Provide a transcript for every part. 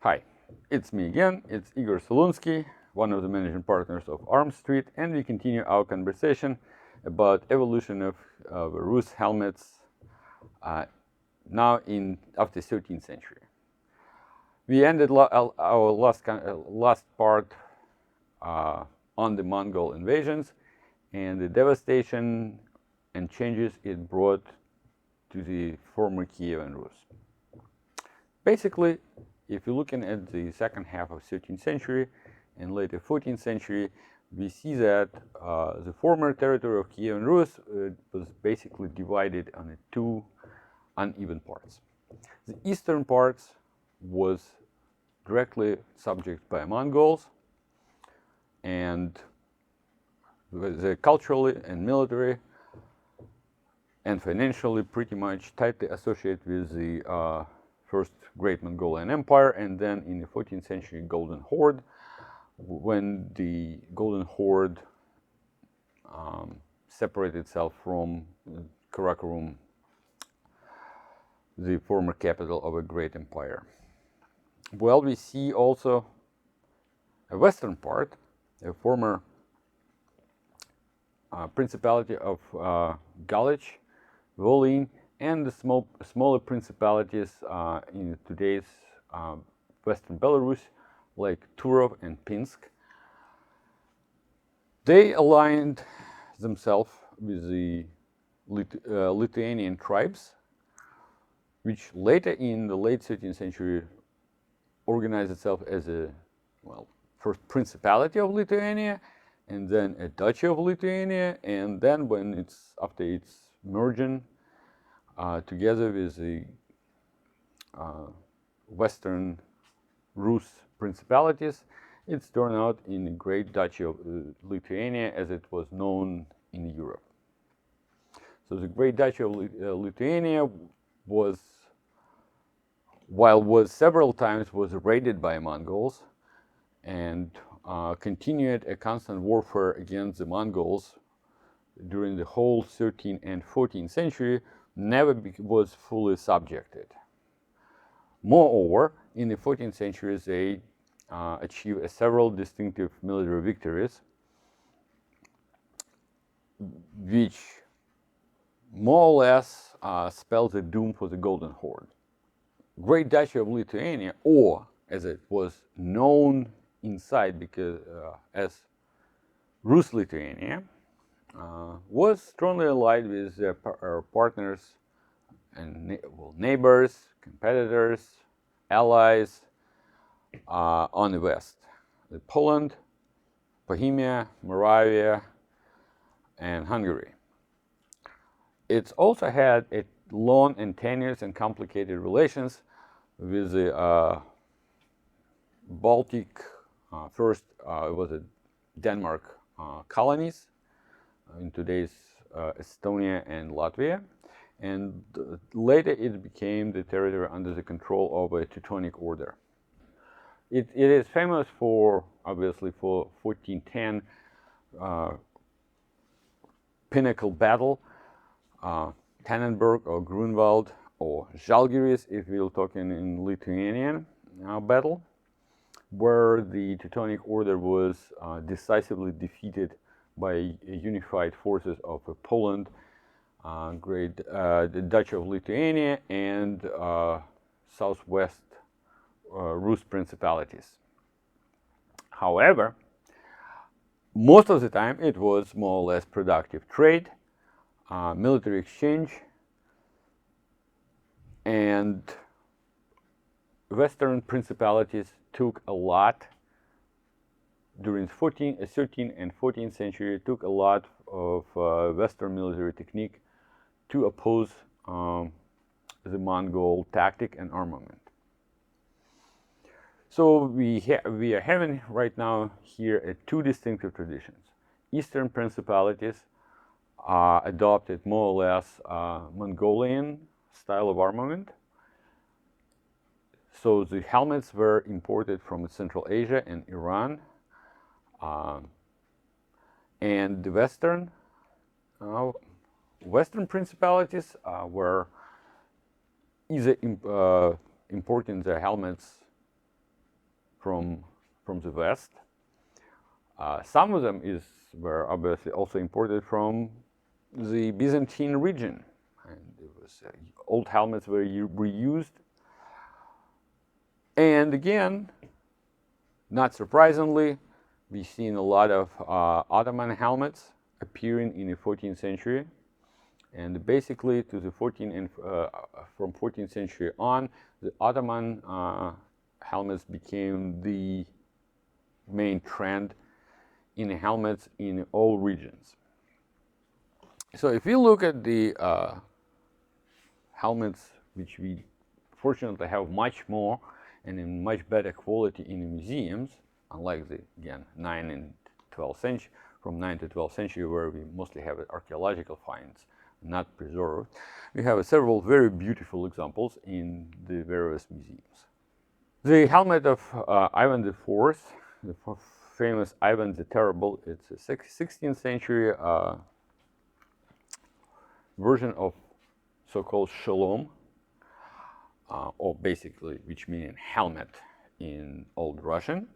Hi, it's me again. It's Igor Solunskiy, one of the managing partners of ArmStreet, and we continue our conversation about evolution of Rus helmets now after 13th century. We ended our last part on the Mongol invasions and the devastation and changes it brought to the former Kievan Rus. Basically, if you're looking at the second half of 13th century and later 14th century, we see that the former territory of Kievan Rus was basically divided on two uneven parts. The eastern parts was directly subject by Mongols, and they culturally and military and financially pretty much tightly associated with the first Great Mongolian Empire, and then in the 14th century Golden Horde, when the Golden Horde separated itself from Karakorum, the former capital of a great empire. Well, we see also a western part, a former principality of Galach, Volyn, and the smaller principalities in today's Western Belarus, like Turov and Pinsk. They aligned themselves with the Lithuanian tribes, which later in the late 13th century organized itself as first Principality of Lithuania, and then a Duchy of Lithuania, and then after its merging together with the Western Rus principalities, it's turned out in the Great Duchy of Lithuania, as it was known in Europe. So the Great Duchy of Lithuania was several times raided by Mongols and continued a constant warfare against the Mongols during the whole 13th and 14th century, never was fully subjected. Moreover, in the 14th century, they achieved several distinctive military victories, which more or less spelled the doom for the Golden Horde. Great Duchy of Lithuania, or as it was known inside as Rus Lithuania, was strongly allied with their partners and neighbors, competitors, allies on the west: Poland, Bohemia, Moravia, and Hungary. It also had a long and tenuous and complicated relations with the Baltic. First, it was a Denmark colonies in today's Estonia and Latvia, and later it became the territory under the control of a Teutonic order. It is famous obviously for 1410 pinnacle battle, Tannenberg or Grunwald, or Žalgiris if we're talking in Lithuanian battle, where the Teutonic order was decisively defeated by unified forces of Poland, the Duchy of Lithuania, and southwest Rus principalities. However, most of the time it was more or less productive trade, military exchange, and Western principalities took a lot during 13th and 14th century, took a lot of Western military technique to oppose the Mongol tactic and armament. So we are having right now here two distinctive traditions. Eastern principalities adopted more or less Mongolian style of armament. So the helmets were imported from Central Asia and Iran, and the Western principalities were either importing their helmets from the West. Some of them were obviously also imported from the Byzantine region, and it was old helmets were reused. And again, not surprisingly, we've seen a lot of Ottoman helmets appearing in the 14th century, and basically to the from 14th century on, the Ottoman helmets became the main trend in helmets in all regions. So if you look at the helmets, which we fortunately have much more and in much better quality in the museums, unlike the, again, 9th and 12th century, from 9th to 12th century, where we mostly have archaeological finds, not preserved, we have several very beautiful examples in the various museums. The helmet of Ivan IV, the famous Ivan the Terrible, it's a 16th century version of so-called shalom, or basically, which means helmet in Old Russian.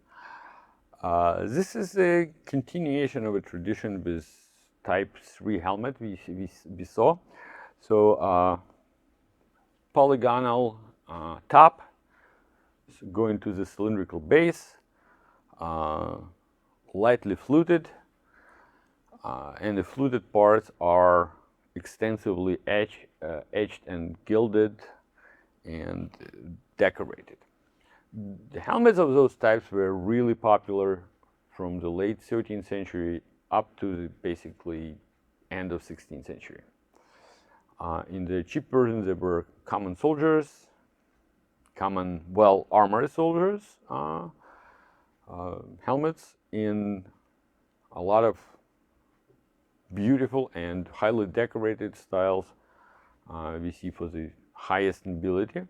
This is a continuation of a tradition with Type III helmet we saw. So polygonal top going to the cylindrical base, lightly fluted, and the fluted parts are extensively etched and gilded and decorated. The helmets of those types were really popular from the late 13th century up to the basically end of 16th century. In the cheap versions, there were common soldiers, common well-armored soldiers, helmets in a lot of beautiful and highly decorated styles we see for the highest nobility,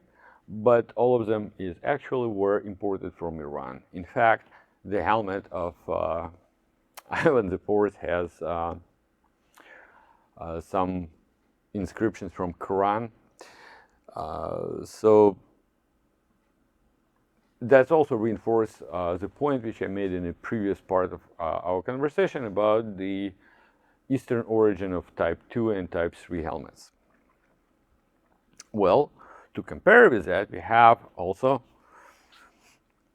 but all of them were imported from Iran. In fact, the helmet of Ivan IV has some inscriptions from Quran. So that's also reinforced the point which I made in a previous part of our conversation about the Eastern origin of Type II and Type III helmets. Well, to compare with that, we have also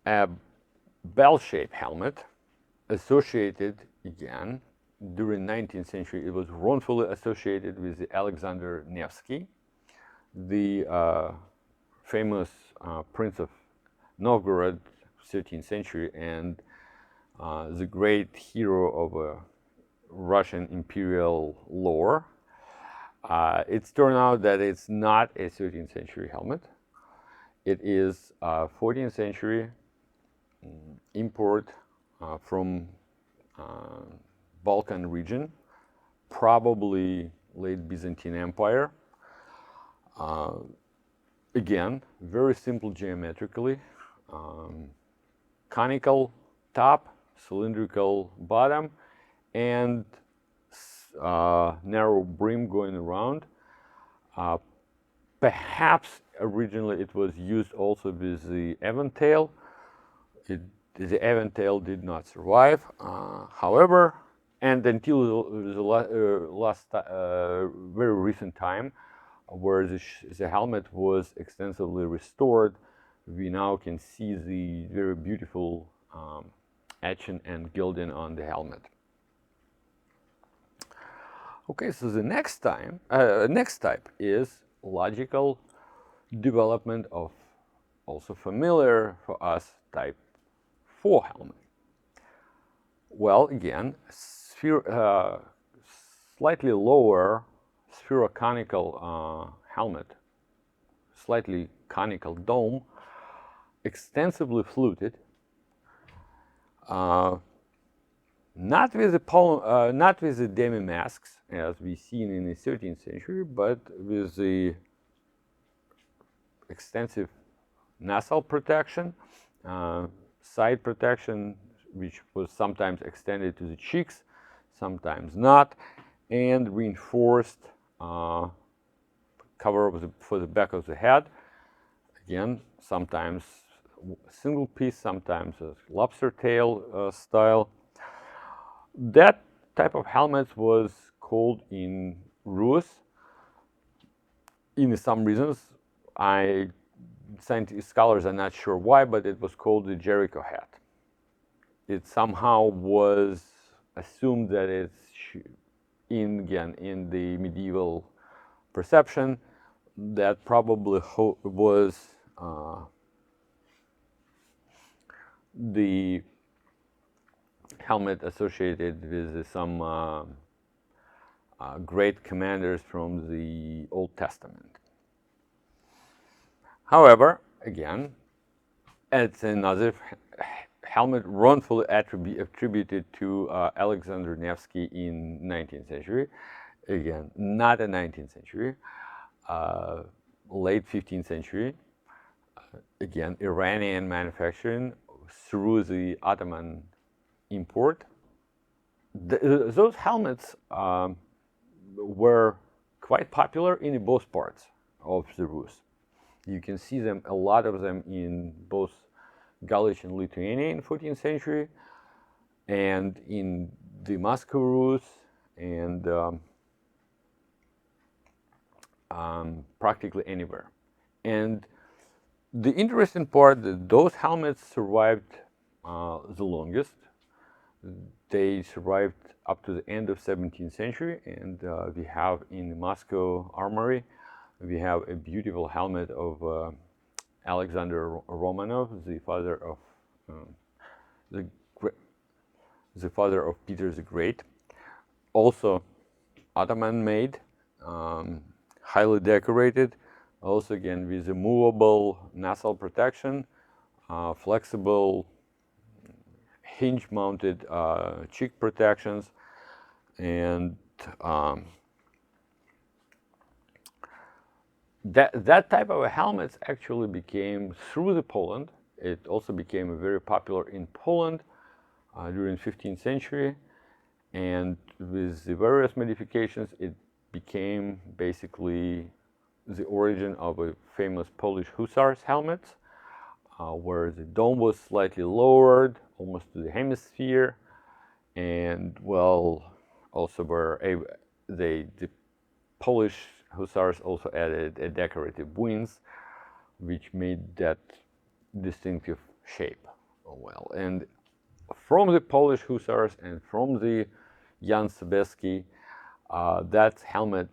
a bell-shaped helmet associated, again, during 19th century. It was wrongfully associated with the Alexander Nevsky, the famous Prince of Novgorod, 13th century, and the great hero of Russian imperial lore. It's turned out that it's not a 13th century helmet. It is a 14th century import from Balkan region, probably late Byzantine Empire. Again, very simple geometrically. Conical top, cylindrical bottom, and narrow brim going around. Perhaps originally it was used also with the Eventail. The Eventail did not survive. However, and until the last very recent time, where the helmet was extensively restored, we now can see the very beautiful etching and gilding on the helmet. Okay, so the next type is logical development of also familiar for us Type IV helmet. Well, again, slightly lower spheroconical helmet, slightly conical dome, extensively fluted, not with the demi-masks as we seen in the 13th century, but with the extensive nasal protection, side protection, which was sometimes extended to the cheeks, sometimes not, and reinforced cover for the back of the head. Again, sometimes single piece, sometimes a lobster tail style. That type of helmet was called in Rus, in some reasons, scientific scholars are not sure why, but it was called the Jericho Hat. It somehow was assumed that it's in the medieval perception, that probably was the helmet associated with some great commanders from the Old Testament. However, again, it's another helmet wrongfully attributed to Alexander Nevsky in 19th century. Again, not a 19th century, late 15th century. Again, Iranian manufacturing through the Ottoman import. Those helmets were quite popular in both parts of the Rus. You can see them, a lot of them, in both Galicia and Lithuania in 14th century, and in the Moscow Rus, and practically anywhere. And the interesting part that those helmets survived the longest. They survived up to the end of 17th century, and we have in the Moscow Armory, we have a beautiful helmet of Alexander Romanov, the father of Peter the Great. Also Ottoman made, highly decorated, also again with a movable nasal protection, flexible hinge mounted cheek protections, and that type of a helmet actually became, through the Poland, it also became very popular in Poland during 15th century, and with the various modifications it became basically the origin of a famous Polish hussars helmets, where the dome was slightly lowered almost to the hemisphere, and well, also where the Polish hussars also added a decorative wings, which made that distinctive shape. Well, and from the Polish hussars and from the Jan Sobieski, that helmet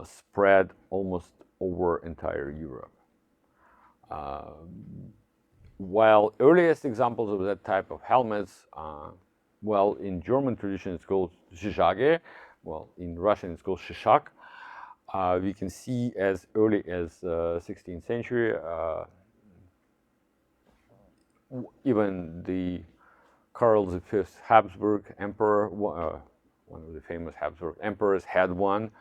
spread almost over entire Europe. While earliest examples of that type of helmets, well, in German tradition it's called zhizhage, well, in Russian it's called shishak. We can see as early as 16th century, even the Karl V Habsburg emperor, one of the famous Habsburg emperors, had one.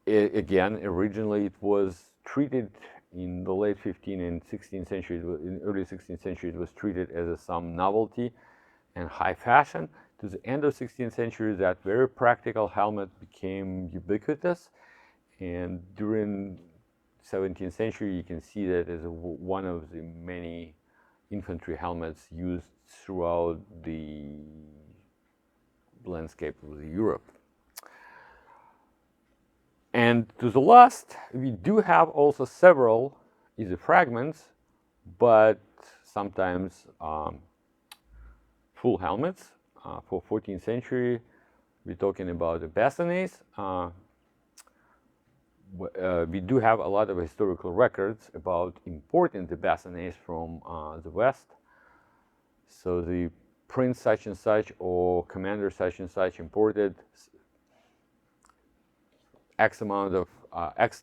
Again, originally it was treated in the late 15th and 16th century, in early 16th century, it was treated as some novelty and high fashion. To the end of 16th century, that very practical helmet became ubiquitous, and during 17th century, you can see that as one of the many infantry helmets used throughout the landscape of Europe. And to the last, we do have also several either fragments, but sometimes full helmets. For 14th century, we're talking about the bassinets. We do have a lot of historical records about importing the bassinets from the West. So the prince such and such or commander such and such imported X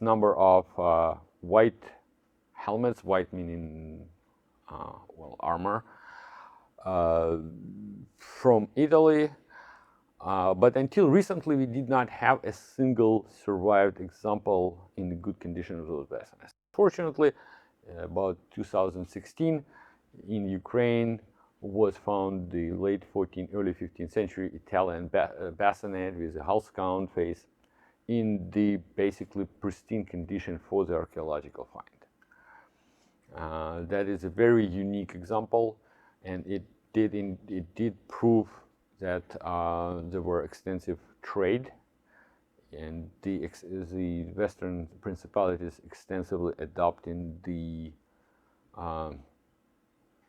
number of white helmets, white meaning well, armor, from Italy, but until recently we did not have a single survived example in the good condition of those bassinets. Fortunately, about 2016 in Ukraine was found the late 14th, early 15th century Italian bassinet with a hulls count face in the basically pristine condition for the archaeological find. That is a very unique example, and it did prove that there were extensive trade, and the Western principalities extensively adopting the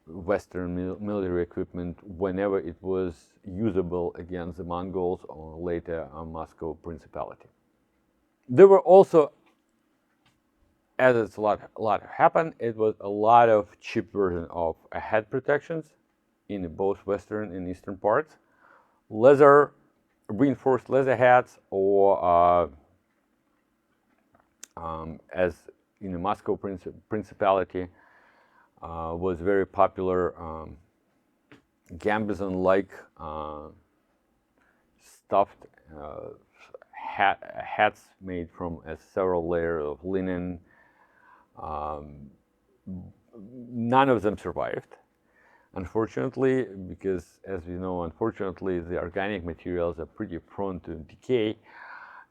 Western military equipment whenever it was usable against the Mongols or later Moscow Principality. There were also, as it's a lot happened, it was a lot of cheap version of head protections in both Western and Eastern parts. Reinforced leather hats, or as in the Moscow Principality, was very popular. Gambizon-like stuffed hats made from several layers of linen. None of them survived, unfortunately, because, as we know, unfortunately, the organic materials are pretty prone to decay,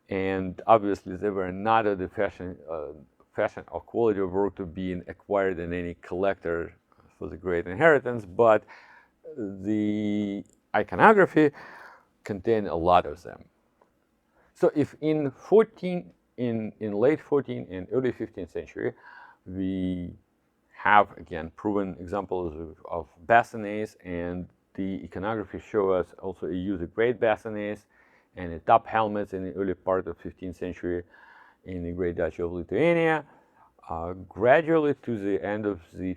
and obviously they were not of the fashion or quality of work to be acquired in any collector for the great inheritance, but the iconography contained a lot of them. So if in late 14th and early 15th century, we have again proven examples of bassinets, and the iconography show us also a use of great bassinets and the top helmets in the early part of 15th century in the Great Duchy of Lithuania. Gradually to the end of the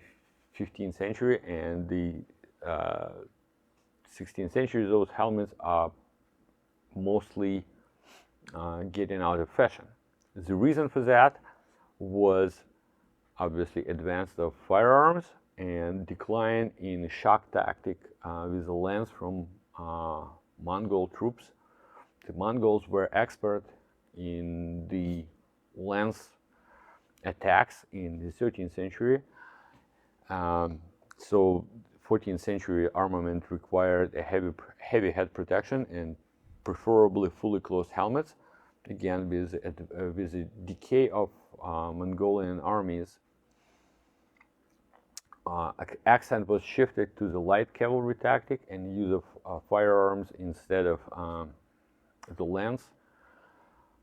15th century and the 16th century, those helmets are mostly getting out of fashion. The reason for that was obviously advance of firearms and decline in shock tactic with the lance from Mongol troops. The Mongols were expert in the lance attacks in the 13th century. So 14th century armament required a heavy head protection and preferably fully closed helmets. Again, with the decay of Mongolian armies, accent was shifted to the light cavalry tactic and use of firearms instead of the lance,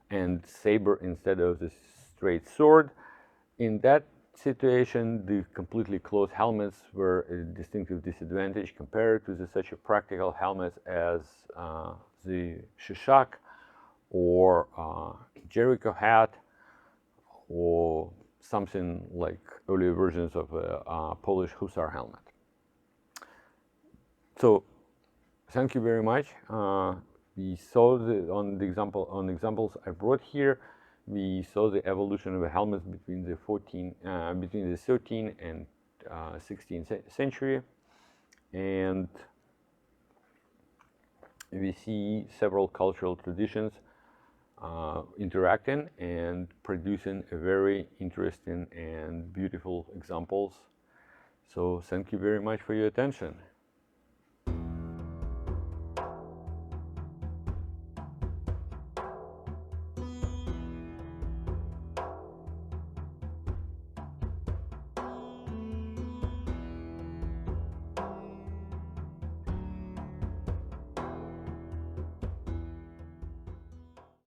and saber instead of the straight sword. In that situation, the completely closed helmets were a distinctive disadvantage compared to such a practical helmets as the Shishak or Jericho Hat, or something like earlier versions of a Polish hussar helmet. So, thank you very much. We saw on the examples I brought here, we saw the evolution of the helmets between the 13th and 16th century, and we see several cultural traditions interacting and producing a very interesting and beautiful examples. So thank you very much for your attention.